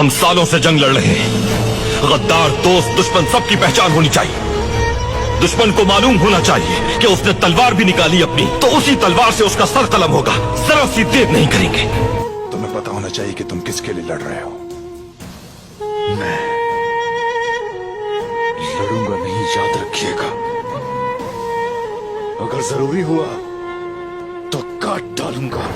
हम सालों से जंग लड़ रहे हैं। गद्दार, दोस्त, दुश्मन सबकी पहचान होनी चाहिए। दुश्मन को मालूम होना चाहिए कि उसने तलवार भी निकाली अपनी, तो उसी तलवार से उसका सर कलम होगा। जरा सी देर नहीं करेंगे। तुम्हें पता होना चाहिए कि तुम किसके लिए लड़ रहे हो। मैं लड़ूंगा नहीं, याद रखिएगा। अगर जरूरी हुआ तो काट डालूंगा।